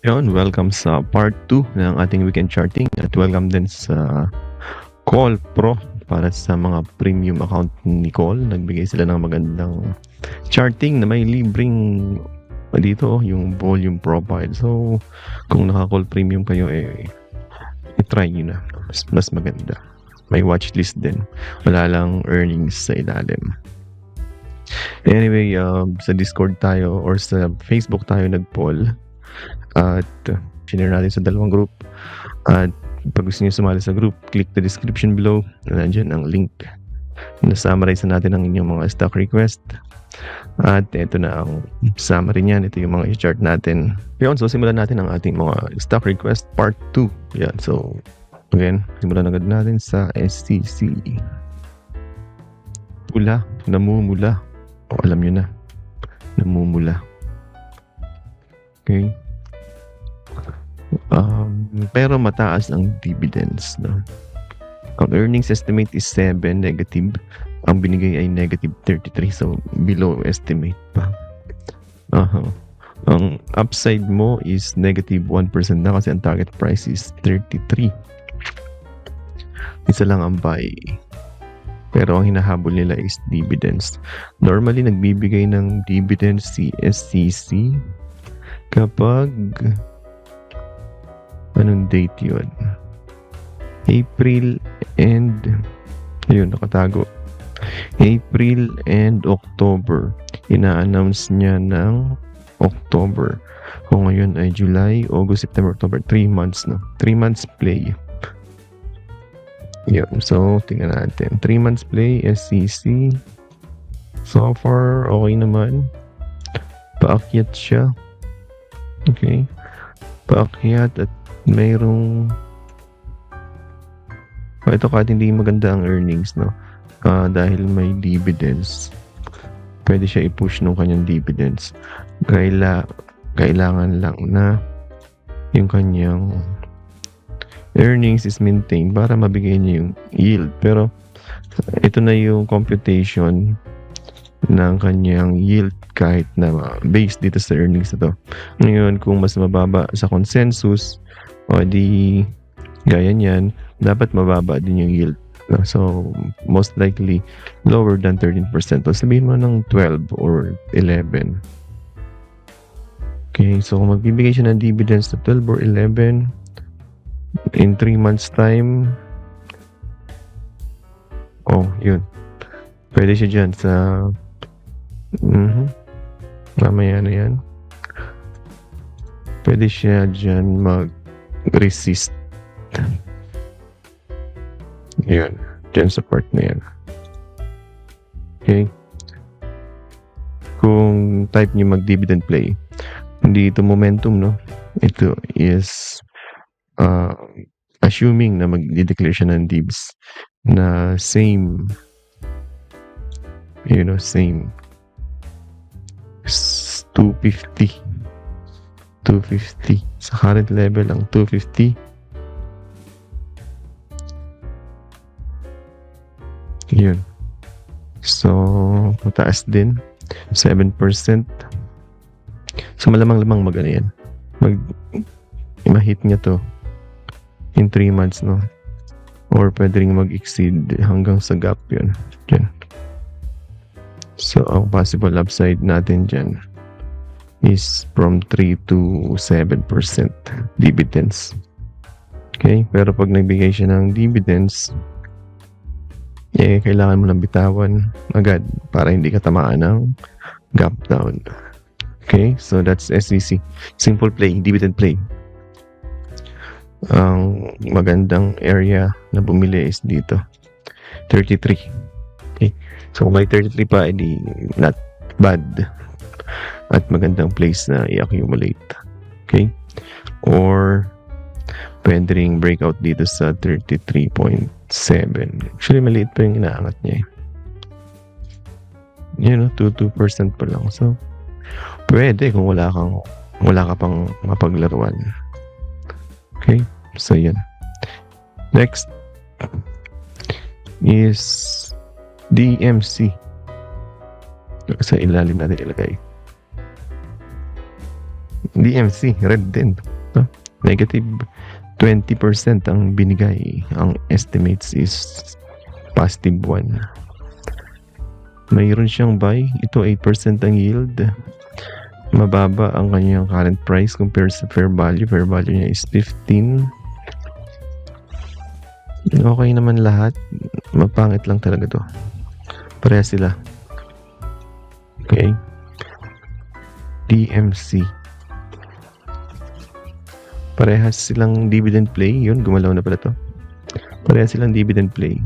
Yun, welcome sa part 2 ng ating weekend charting at welcome din sa Call Pro para sa mga premium account ni Call. Nagbigay sila ng magandang charting na may libreng dito yung volume profile. So, kung naka-call premium kayo, i-try nyo na. Mas maganda. May watchlist din. Wala lang earnings sa ilalim. Anyway, sa Discord tayo or sa Facebook tayo nag-poll. At share natin sa dalawang group. At pag gusto niyo sumali sa group, click the description below. Nandiyan ang link. Na-summarize natin ang inyong mga stock request. At ito na ang summary niyan. Ito yung mga i-chart natin. Yun, so simulan natin ang ating mga stock request part 2. Yan, so again, simulan agad natin sa SCC. Pula, namumula. O, alam nyo na. Namumula. Okay. Pero mataas ang dividends, no? Ang earnings estimate is 7 negative. Ang binigay ay negative 33, so below estimate pa. Ang upside mo is negative 1% na kasi ang target price is 33. Isa lang ang buy. Pero ang hinahabol nila is dividends. Normally, nagbibigay ng dividends si SCC kapag anong date yun? April and ayun, nakatago. April and October. Ina-announce niya ng October. Kung ngayon ay July, August, September, October. 3 months na. 3 months play. Yun. So, tingnan natin. 3 months play, SCC. So far, okay naman. Paakyat siya. Okay. Paakyat at mayroong ito kahit hindi maganda ang earnings, no? Dahil may dividends, pwede siya i-push nung kanyang dividends. Kailangan lang na yung kanyang earnings is maintained para mabigay niya yung yield. Pero ito na yung computation ng kanyang yield kahit na based dito sa earnings na to. Ngayon, kung mas mababa sa consensus, o di gaya niyan, dapat mababa din yung yield. So, most likely, lower than 13%. O sabihin mo ng 12 or 11. Okay, so kung magbibigay siya ng dividends na 12 or 11, in 3 months time, yun. Pwede siya dyan sa mamaya na yan. Pwede siya dyan mag-resist. Yan. Dyan sa part na yan. Okay. Kung type niyo mag-dividend play, hindi ito momentum, no? Ito is assuming na mag-declare siya ng divs na same same 250 sa current level ang 250. Yun. So, mataas din. 7%. So, malamang mag-ano yan. Ma-hit niya to in 3 months, no? Or pwede rin mag-exceed hanggang sa gap yun. Dyan. So, ang possible upside natin dyan is from 3 to 7% dividends. Okay? Pero pag nagbigay siya ng dividends, kailangan mo lang bitawan agad para hindi ka tamaan ng gap down. Okay? So, that's SCC. Simple play, dividend play. Ang magandang area na bumili is dito. 33. Okay? So, kung may 33 pa, edi not bad. At magandang place na i-accumulate. Okay? Or, pwede ring breakout dito sa 33.7. Actually, maliit pa yung inaangat niya. 2% pa lang. So, pwede kung wala ka pang mapaglaruan. Okay? So, yan. Next is DMC. Sa ilalim natin ilagay. DMC, red din. Negative 20% ang binigay. Ang estimates is positive 1. Mayroon siyang buy. Ito 8% ang yield. Mababa ang kanyang current price compared sa fair value. Fair value niya is 15. Okay naman lahat. Mapangit lang talaga to. Pareha sila. Okay. DMC. Parehas silang dividend play. Yun, gumalaw na pala to. Parehas silang dividend play.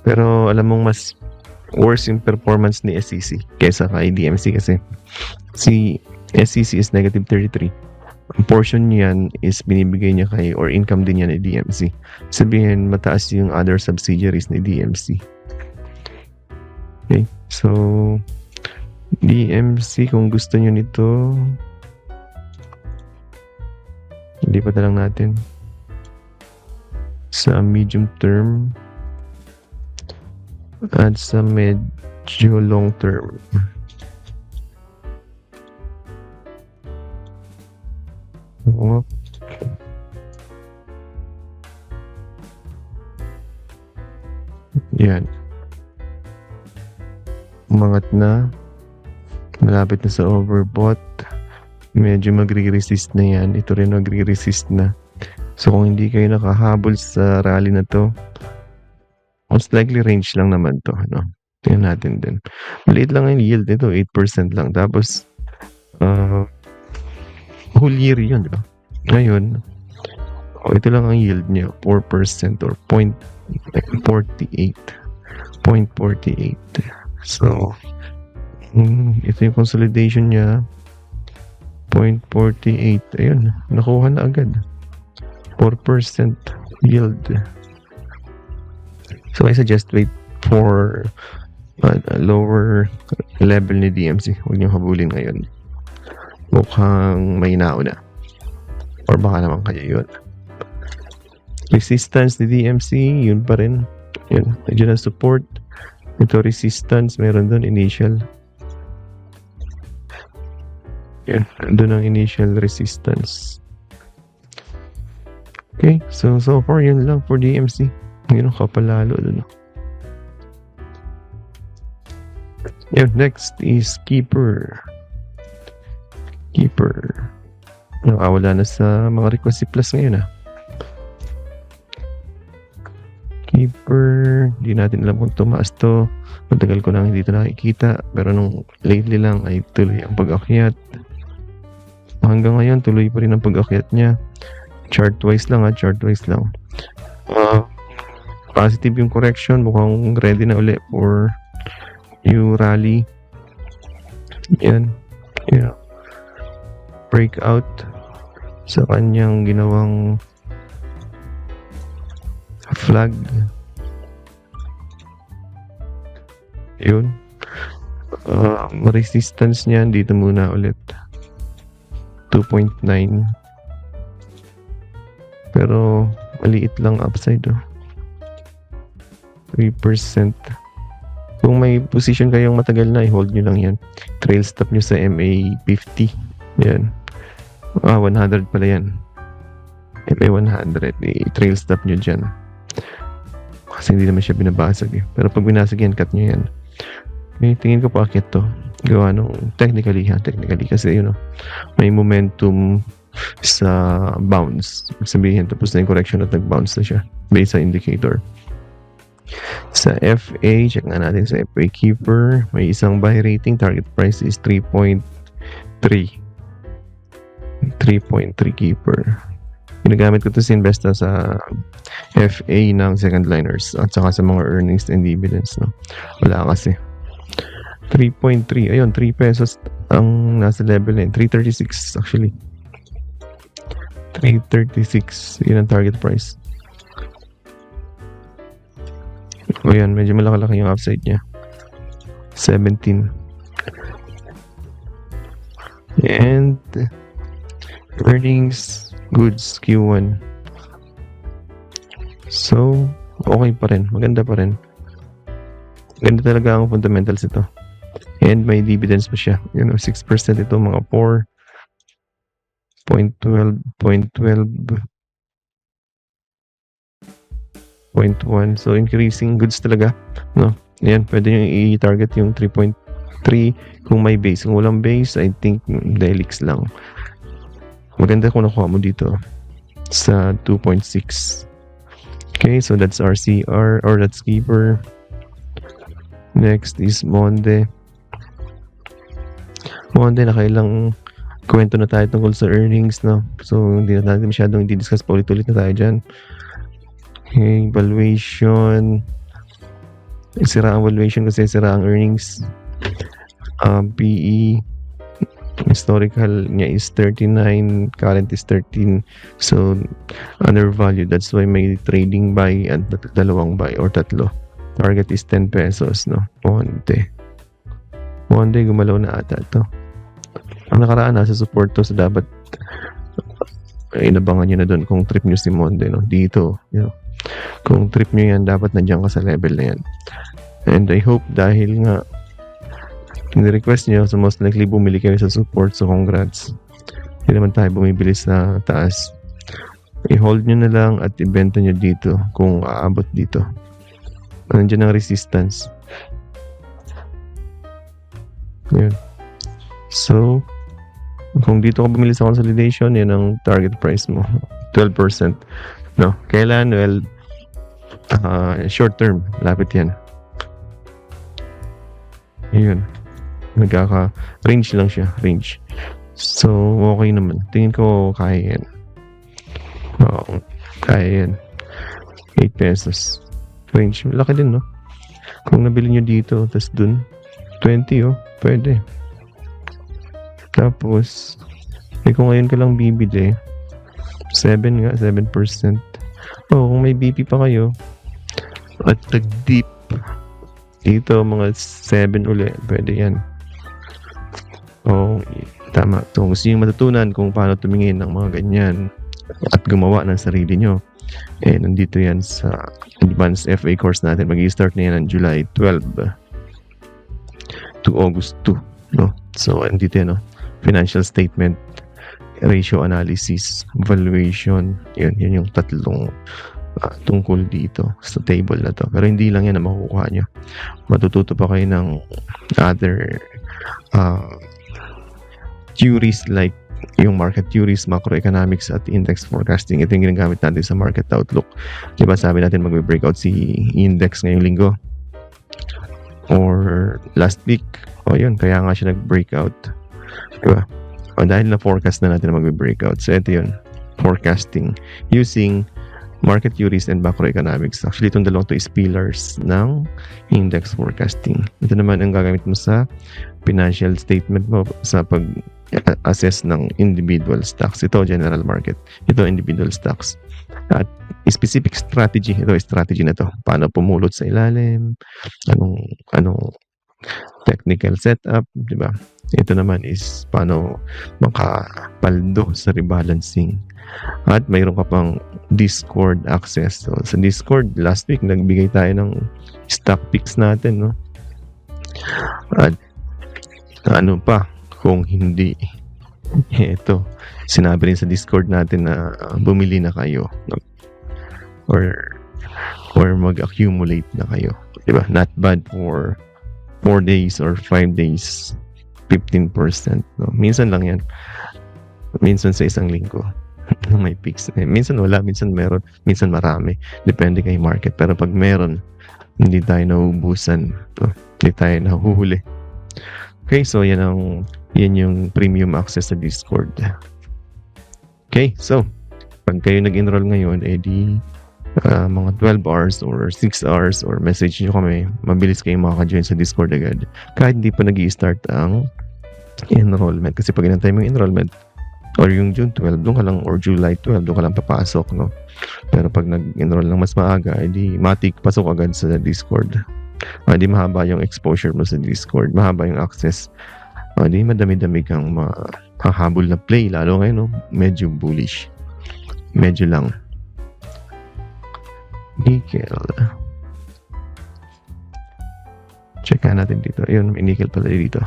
Pero alam mong mas worse yung performance ni SCC kaysa kay DMC kasi si SCC is negative 33. Ang portion niyan is binibigay niya kay or income din niya ni DMC. Sabihin, mataas yung other subsidiaries ni DMC. Okay, so DMC, kung gusto niyo nito, lipat na lang natin sa medium term at sa medyo long term. Oh. Yan. Umangat na. Malapit na sa overbought. Medyo magre-resist na yan. Ito rin magre-resist na. So kung hindi kayo nakahabol sa rally na to, most likely range lang naman to, no? Tingnan natin din. Maliit lang ang yield nito, 8% lang. Tapos, whole year yun, di ba? Ngayon, ito lang ang yield niya, 4% or 0.48. 0.48. So, ito yung consolidation niya, 0.48. Ayun, nakuha na agad. 4% yield. So I suggest wait for a lower level ni DMC. Huwag niyong habulin ngayon. Mukhang may nauna. Or baka naman kaya yun. Resistance ni DMC, yun pa rin. Yun, nandiyan ang support. Ito resistance, meron doon initial. Yan, doon ang initial resistance. Okay, so far yun lang for DMC. Ngayon kapalalo doon. Yeah, next is Keeper. Keeper. Nakawala na sa mga request si Plus ngayon Keeper. Hindi natin alam kung tumaas to. Matagal ko nang hindi ito nakikita. Pero nung lately lang ay tuloy ang pag-akyat. Hanggang ngayon tuloy pa rin ang pag-akyat niya. Chart-wise lang chart-wise lang. Positive yung correction, mukhang ready na ulit for yung rally. Yan. Yeah. Breakout sa kanyang ginawang flag. Yun. Resistance niyan dito muna ulit. 2.9. Pero maliit lang upside 3%. Kung may position kayong matagal na, i-hold nyo lang yan. Trail stop nyo sa MA50. Yan. 100 pala yan. MA100. I-trail stop nyo dyan. Kasi hindi naman siya binabasag Pero pag binasag yan, cut nyo yan. Okay, tingin ko paakit to. Gawa nung technically. Kasi may momentum sa bounce. Sabihin, tapos na yung correction at nag-bounce na siya. Based sa indicator. Sa FA, check na natin sa FA Keeper. May isang buy rating. Target price is 3.3. 3.3 Keeper. Ginagamit ko to sa Investa sa FA ng second liners at saka sa mga earnings and dividends. Wala kasi. 3.3. Ayun, 3 pesos ang nasa level na yun. 336 actually. 336. Yun ang target price. O yan, medyo malaki-laki yung upside niya. 17. And earnings goods Q1. So, okay pa rin. Maganda pa rin. Ganda talaga ang fundamentals ito. And may dividends pa siya. 6% ito, mga 4.12, 0.1. So, increasing goods talaga. No? Ayan, pwede nyo i-target yung 3.3 kung may base. Kung walang base, I think Delix lang. Maganda kung nakuha mo dito sa 2.6. Okay, so that's RCR or that's Keeper. Next is Monde. Monde, nakailang kwento na tayo tungkol sa earnings, no? So, hindi na natin masyadong i-discuss pa ulit-ulit na tayo dyan. Okay, valuation. Sira ang valuation kasi sira ang earnings. PE. Historical niya is 39, current is 13. So, undervalued. That's why may trading buy at dalawang buy or tatlo. Target is 10 pesos, no? Monde. Monde, gumalaw na ata to. Ang nakaraan, nasa support to, so dapat inabangan nyo na doon kung trip nyo si Monde, no? Dito, kung trip nyo yan, dapat nandiyan ka sa level na yan. And I hope dahil nga ni-request nyo, so most likely bumili kayo sa support, so congrats. Hindi naman tayo bumibili sa taas. I-hold nyo na lang at ibenta nyo dito kung aabot dito. Nandiyan ang resistance. Yun. So, kung dito ka bumili sa consolidation, yan ang target price mo. 12%. No? Kailan? Well, short term. Lapit yan. Yun. Nagkaka-range lang siya. Range. So, okay naman. Tingin ko kaya yan. Oo. Kaya yan. 8 pesos. Range. Laki din, no? Kung nabili nyo dito, tas dun, 20, pwede. Tapos, kung ngayon ka lang bibili, 7 nga, 7%. Kung may BP pa kayo, at tag-deep, dito, mga 7 uli, pwede yan. Tama. So, gusto nyo matutunan kung paano tumingin ng mga ganyan at gumawa ng sarili nyo. Nandito yan sa advanced FA course natin. Mag-i-start na yan on July 12 to August 2. No? So, nandito yan, no? Financial statement, ratio analysis, valuation. Yun yung tatlong tungkol dito sa table na to. Pero hindi lang yan na makukuha nyo. Matututo pa kayo ng other theories like yung market theories, macroeconomics at index forecasting. Ito yung ginagamit natin sa market outlook. Diba sabi natin magbe-breakout si index ngayong linggo or last week. Yun, kaya nga siya nag-breakout. Diba? Dahil na-forecast na natin na magbe-breakout. So ito yun, forecasting using market theories and macroeconomics. Actually, itong dalawang to is pillars ng index forecasting. Ito naman ang gagamit mo sa financial statement mo sa pag-assess ng individual stocks. Ito, general market. Ito, individual stocks. At specific strategy. Ito, strategy na to. Paano pumulot sa ilalim, anong technical setup, di ba? Ito naman is paano makapaldo sa rebalancing. At mayroon ka pang Discord access. So, sa Discord, last week, nagbigay tayo ng stock picks natin, no? At ano pa, kung hindi, ito, sinabi rin sa Discord natin na bumili na kayo, no? Or mag-accumulate na kayo. Diba? Not bad for 4 days or 5 days, 15%. No? Minsan lang yan. Minsan sa isang linggo. May picks. Minsan wala, minsan meron, minsan marami. Depende kay market. Pero pag meron, hindi tayo nauubusan. No? Hindi tayo nahuhuli. Okay, so yan yung premium access sa Discord. Okay, so pag kayo nag-enroll ngayon, mga 12 hours or 6 hours or message nyo kami, mabilis kayo makaka-join sa Discord agad. Kahit hindi pa nag-i-start ang enrollment. Kasi pag inantay mo yung enrollment, or yung June 12, doon ka lang, or July 12, doon ka lang papasok, no? Pero pag nag-enroll lang mas maaga, edi matik, pasok agad sa Discord. Edi mahaba yung exposure mo sa Discord, mahaba yung access. Edi madami-dami kang mahahabol na play, lalo ngayon, no? Medyo bullish. Medyo lang. Nickel. Check nga natin dito. Ayun, may nickel pala dito.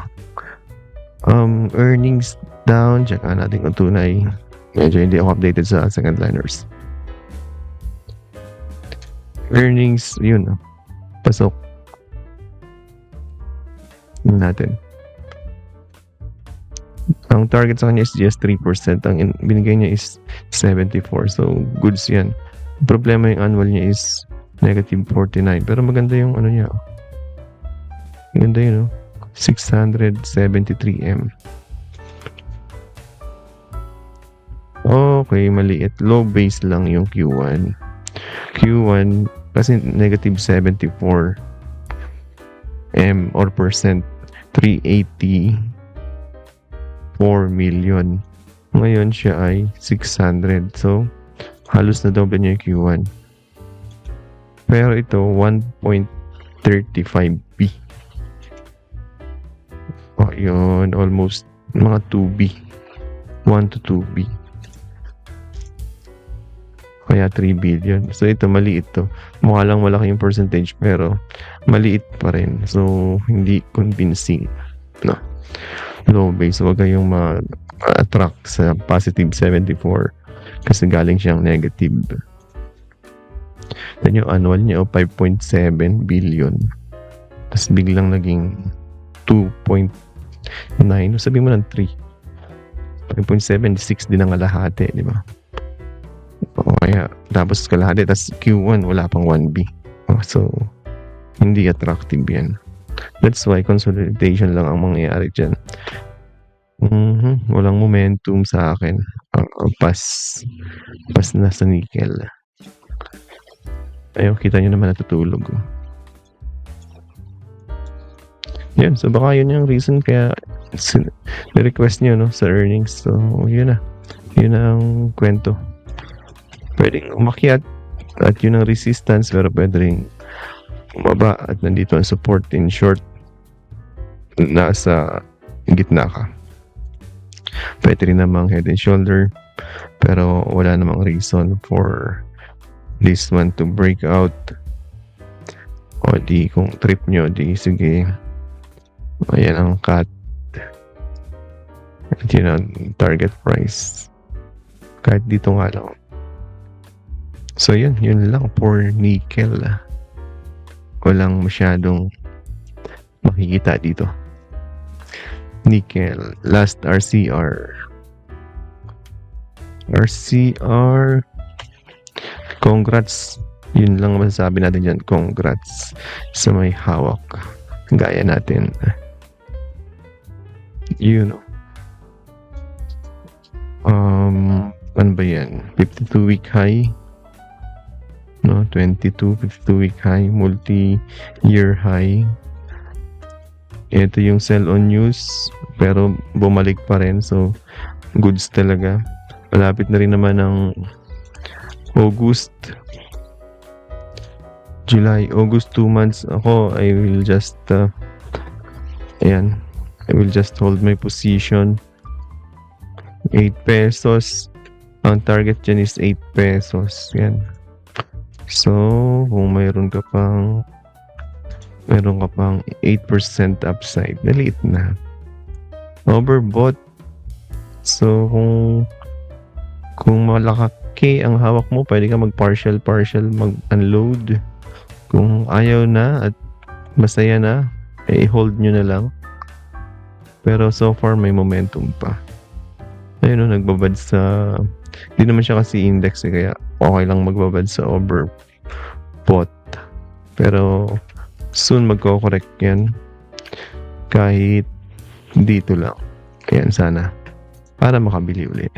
Earnings down. Check nga natin kung tunay. Medyo hindi ako updated sa second liners. Earnings, yun. Pasok. Yun natin. Ang target sa kanya is just 3%. Ang binigay niya is 74. So, goods yan. Problema yung annual niya is negative 49. Pero maganda yung ano niya. Maganda yun, no? 673M. Okay, maliit. Low base lang yung Q1. Q1, kasi negative 74 M or percent, 384 million. Ngayon siya ay 600. So, halos na doble niya yung Q1. Pero ito, 1.35B. Oh, yun. Almost mga 2B. 1 to 2B. Kaya 3 billion. So, ito, maliit to. Mukha lang malaki yung percentage, pero maliit pa rin. So, hindi convincing. No? Low base. Huwag kayong ma-attract sa positive 74 kasi galing siyang negative. Then yung annual niya, 5.7 billion. Tapos biglang naging 2.9. Sabihin mo ng 3. 5.7, 6 din ang kalahati, di ba? O kaya, tapos kalahati, tapos Q1, wala pang 1B. So, hindi attractive yan. That's why consolidation lang ang mangyayari dyan. Walang momentum sa akin. Pas na sa nickel. Ayun, kita nyo naman natutulog. Yan, so baka yun yung reason kaya request nyo, no, sa earnings. So, yun na. Yun ang kwento. Pwedeng umakyat at yun ang resistance, pero pwede rin umaba at nandito ang support in short. Nasa gitna ka. Pwede rin namang head and shoulder, pero wala namang reason for this one to break out. O di kung trip nyo, di sige. Ayan ang cut. At yun ang target price. Kahit dito nga lang. So yun lang for nickel. Walang masyadong makikita dito. Nickel. Last RCR. RCR. Congrats. Yun lang masasabi natin dyan. Congrats sa may hawak. Gaya natin. You know. Ano ba yan? 52-week high. No, 22, 52-week high. Multi-year high. Ito yung sell on news. Pero bumalik pa rin. So, goods talaga. Malapit na rin naman ng August. July, August, 2 months. Ako, I will just I will just hold my position. 8 pesos. Ang target dyan is 8 pesos. Yan. So, kung mayroon ka pang 8% upside, naliit na. Overbought. So, kung malaki ang hawak mo, pwede ka mag-partial mag-unload. Kung ayaw na at masaya na, hold nyo na lang. Pero so far, may momentum pa. Ayun, nagbabad sa... Hindi naman siya kasi index kaya okay lang magbabad sa overbought. Pero soon magko-correct yan. Kahit dito lang. Ayan, sana. Para makabili ulit.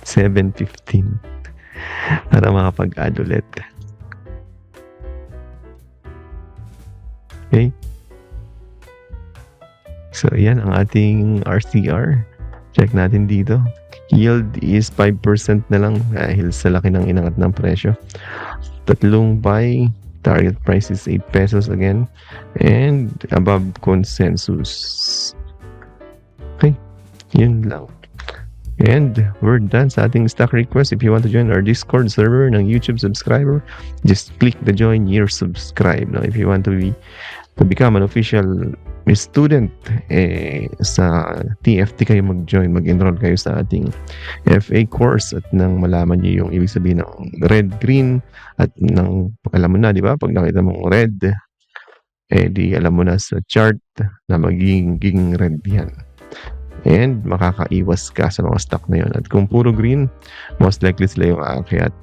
7.15. Para makapag-add ulit. Okay. So, yan ang ating RCR. Check natin dito. Yield is 5% na lang dahil sa laki ng inangat ng presyo. Tatlong buy. Target price is 8 pesos again. And above consensus. Okay. Yun lang. And we're done sa ating stock request. If you want to join our Discord server ng YouTube subscriber, just click the join here, subscribe. Now, if you want to be to become an official student sa TFT kayo mag-enroll kayo sa ating FA course at nang malaman niyo yung ibig sabihin ng red, green at nang alam mo na, di ba? Pag nakita mong red, di alam mo na sa chart na magiging red yan. And makakaiwas ka sa mga stock na yun. At kung puro green, most likely sila yung aakyat.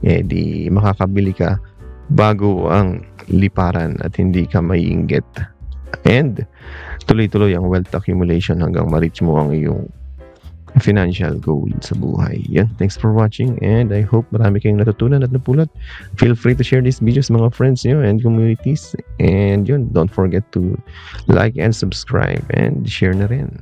Di makakabili ka bago ang liparan at hindi ka maiinggit. And tuloy-tuloy ang wealth accumulation hanggang ma-reach mo ang iyong financial goal sa buhay. Yan. Thanks for watching and I hope marami kayong natutunan at napulot. Feel free to share these videos sa mga friends nyo and communities. And yun, don't forget to like and subscribe and share na rin.